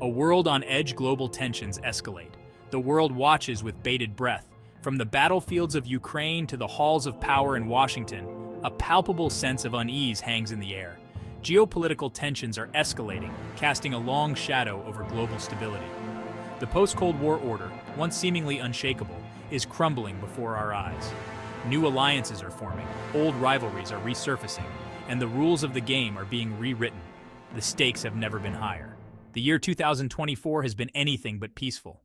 A world on edge, global tensions escalate. The world watches with bated breath. From the battlefields of Ukraine to the halls of power in Washington, a palpable sense of unease hangs in the air. Geopolitical tensions are escalating, casting a long shadow over global stability. The post-Cold War order, once seemingly unshakable, is crumbling before our eyes. New alliances are forming, old rivalries are resurfacing, and the rules of the game are being rewritten. The stakes have never been higher. The year 2024 has been anything but peaceful.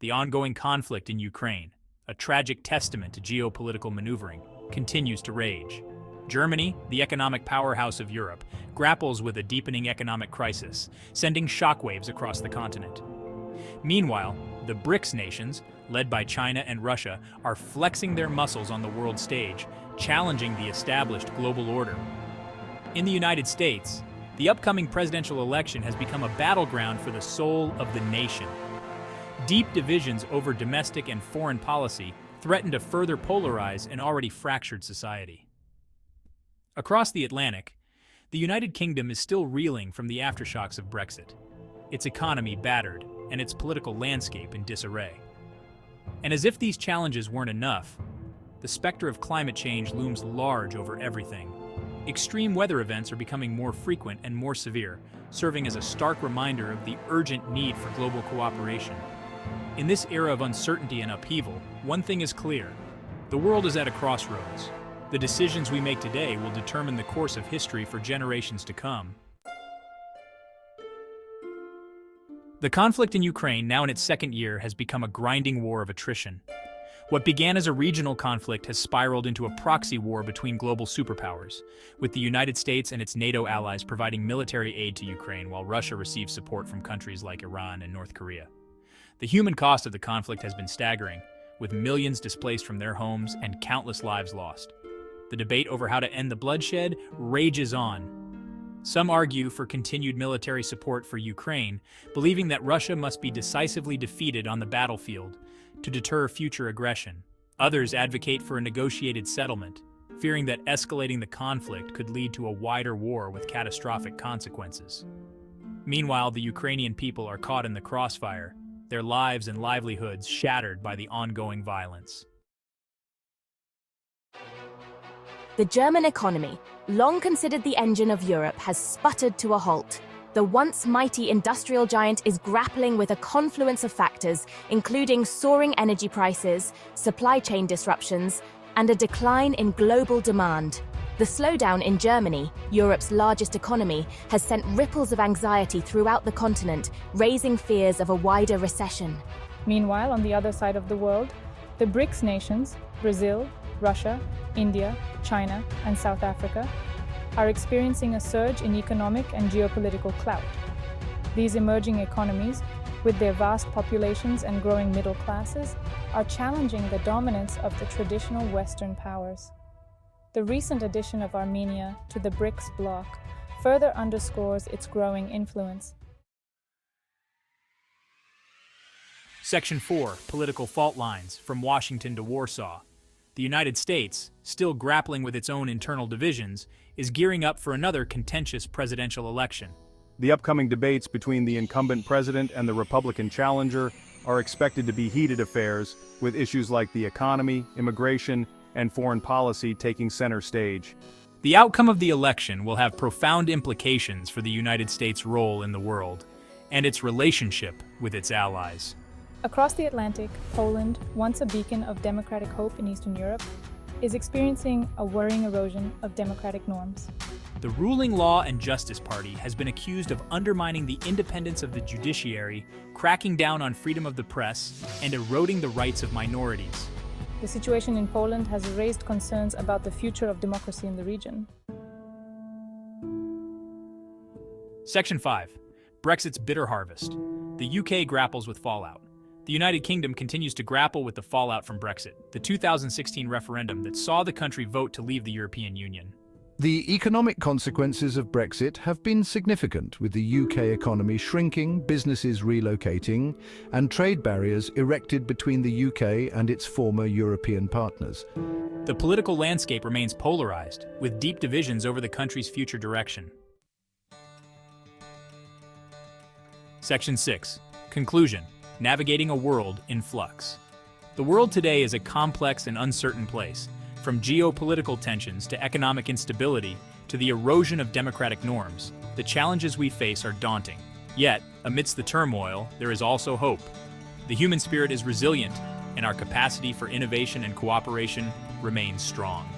The ongoing conflict in Ukraine, a tragic testament to geopolitical maneuvering, continues to rage. Germany, the economic powerhouse of Europe, grapples with a deepening economic crisis, sending shockwaves across the continent. Meanwhile, the BRICS nations, led by China and Russia, are flexing their muscles on the world stage, challenging the established global order. In the United States, the upcoming presidential election has become a battleground for the soul of the nation. Deep divisions over domestic and foreign policy threaten to further polarize an already fractured society. Across the Atlantic, the United Kingdom is still reeling from the aftershocks of Brexit, its economy battered and its political landscape in disarray. And as if these challenges weren't enough, the specter of climate change looms large over everything. Extreme weather events are becoming more frequent and more severe, serving as a stark reminder of the urgent need for global cooperation. In this era of uncertainty and upheaval, one thing is clear: the world is at a crossroads. The decisions we make today will determine the course of history for generations to come. The conflict in Ukraine, now in its second year, has become a grinding war of attrition. What began as a regional conflict has spiraled into a proxy war between global superpowers, with the United States and its NATO allies providing military aid to Ukraine while Russia receives support from countries like Iran and North Korea. The human cost of the conflict has been staggering, with millions displaced from their homes and countless lives lost. The debate over how to end the bloodshed rages on. Some argue for continued military support for Ukraine, believing that Russia must be decisively defeated on the battlefield to deter future aggression. Others advocate for a negotiated settlement, fearing that escalating the conflict could lead to a wider war with catastrophic consequences. Meanwhile, the Ukrainian people are caught in the crossfire, their lives and livelihoods shattered by the ongoing violence. The German economy, long considered the engine of Europe, has sputtered to a halt. The once mighty industrial giant is grappling with a confluence of factors, including soaring energy prices, supply chain disruptions, and a decline in global demand. The slowdown in Germany, Europe's largest economy, has sent ripples of anxiety throughout the continent, raising fears of a wider recession. Meanwhile, on the other side of the world, the BRICS nations, Brazil, Russia, India, China, and South Africa, are experiencing a surge in economic and geopolitical clout. These emerging economies, with their vast populations and growing middle classes, are challenging the dominance of the traditional Western powers. The recent addition of Armenia to the BRICS bloc further underscores its growing influence. Section 4, Political Fault Lines, from Washington to Warsaw. The United States, still grappling with its own internal divisions, is gearing up for another contentious presidential election. The upcoming debates between the incumbent president and the Republican challenger are expected to be heated affairs, with issues like the economy, immigration, and foreign policy taking center stage. The outcome of the election will have profound implications for the United States' role in the world and its relationship with its allies. Across the Atlantic, Poland, once a beacon of democratic hope in Eastern Europe, is experiencing a worrying erosion of democratic norms. The ruling Law and Justice Party has been accused of undermining the independence of the judiciary, cracking down on freedom of the press, and eroding the rights of minorities. The situation in Poland has raised concerns about the future of democracy in the region. Section 5. Brexit's bitter harvest. The UK grapples with fallout. The United Kingdom continues to grapple with the fallout from Brexit, the 2016 referendum that saw the country vote to leave the European Union. The economic consequences of Brexit have been significant, with the UK economy shrinking, businesses relocating, and trade barriers erected between the UK and its former European partners. The political landscape remains polarized, with deep divisions over the country's future direction. Section 6. Conclusion. Navigating a world in flux. The world today is a complex and uncertain place, from geopolitical tensions to economic instability to the erosion of democratic norms. The challenges we face are daunting. Yet, amidst the turmoil, there is also hope. The human spirit is resilient, and our capacity for innovation and cooperation remains strong.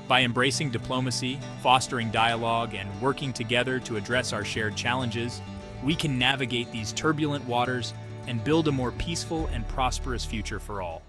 By embracing diplomacy, fostering dialogue, and working together to address our shared challenges, we can navigate these turbulent waters and build a more peaceful and prosperous future for all.